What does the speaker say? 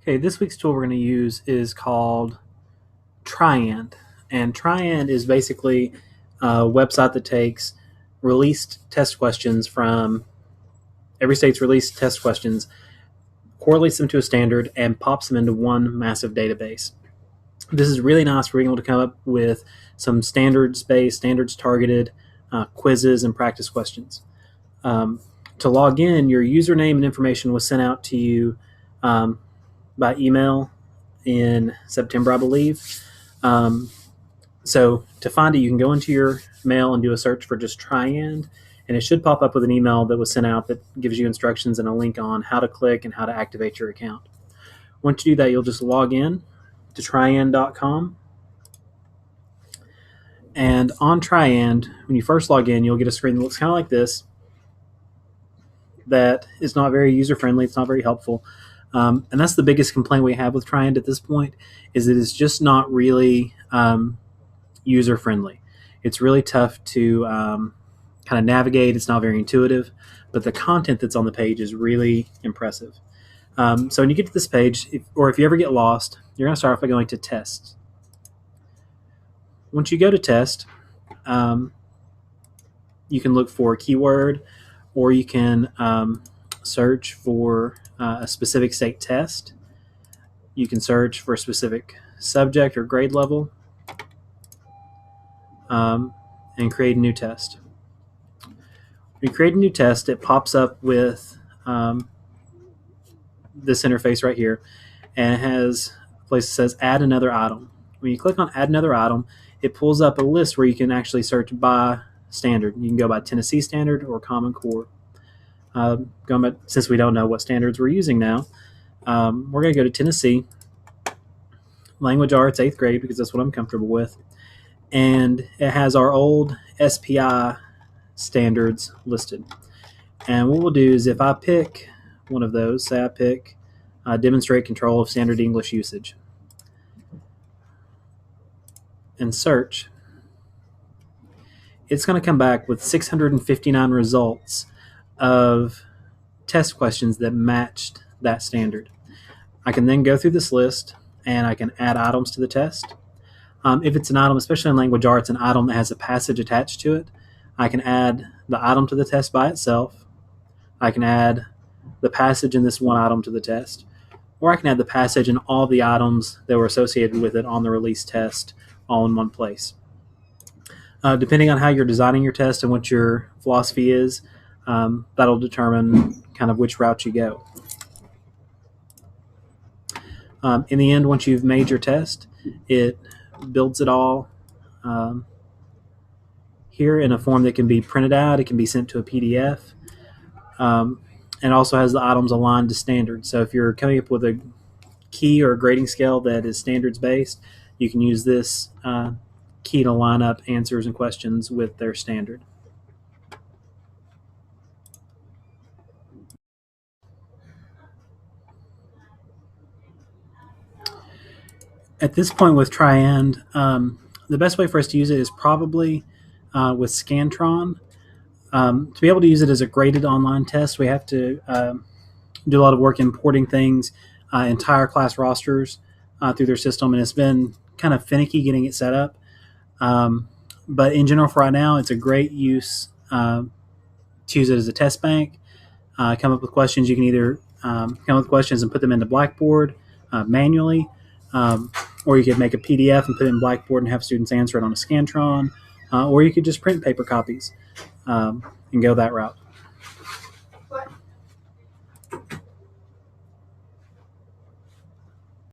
Okay, this week's tool we're going to use is called Triand. And Triand is basically a website that takes released test questions from every state's released test questions, correlates them to a standard, and pops them into one massive database. This is really nice for being able to come up with some standards-based, standards-targeted quizzes and practice questions. To log in, your username and information was sent out to you by email in September, I believe. So to find it, you can go into your mail and do a search for just Triand, and it should pop up with an email that was sent out that gives you instructions and a link on how to click and how to activate your account. Once you do that, you'll just log in to Triand.com. And on Triand, when you first log in, you'll get a screen that looks kind of like this. That is not very user-friendly. It's not very helpful. And that's the biggest complaint we have with Triand at this point, is that it's just not really user-friendly. It's really tough to kind of navigate. It's not very intuitive, but the content that's on the page is really impressive. So when you get to this page, if you ever get lost, you're going to start off by going to Test. Once you go to Test, you can look for a keyword, or you can search for a specific state test. You can search for a specific subject or grade level, and create a new test. When you create a new test, it pops up with this interface right here, and it has a place that says Add Another Item. When you click on Add Another Item, it pulls up a list where you can actually search by standard. You can go by Tennessee Standard or Common Core. Since we don't know what standards we're using now, we're going to go to Tennessee, Language Arts, 8th grade, because that's what I'm comfortable with. And it has our old SPI standards listed. And what we'll do is, if I pick one of those, say I pick Demonstrate Control of Standard English Usage, and search, it's going to come back with 659 results of test questions that matched that standard. I can then go through this list and I can add items to the test. If it's an item, especially in language arts, an item that has a passage attached to it, I can add the item to the test by itself. I can add the passage in this one item to the test, or I can add the passage and all the items that were associated with it on the release test all in one place. Depending on how you're designing your test and what your philosophy is, that'll determine kind of which route you go. In the end, once you've made your test, it builds it all here in a form that can be printed out. It can be sent to a PDF, and also has the items aligned to standards. So if you're coming up with a key or a grading scale that is standards based, you can use this key to line up answers and questions with their standard. At this point with Triand, the best way for us to use it is probably with Scantron. To be able to use it as a graded online test, we have to do a lot of work importing things, entire class rosters through their system, and it's been kind of finicky getting it set up. But in general, for right now, it's a great use to use it as a test bank. Come up with questions. You can either come up with questions and put them into Blackboard manually, or you could make a PDF and put it in Blackboard and have students answer it on a Scantron, or you could just print paper copies and go that route.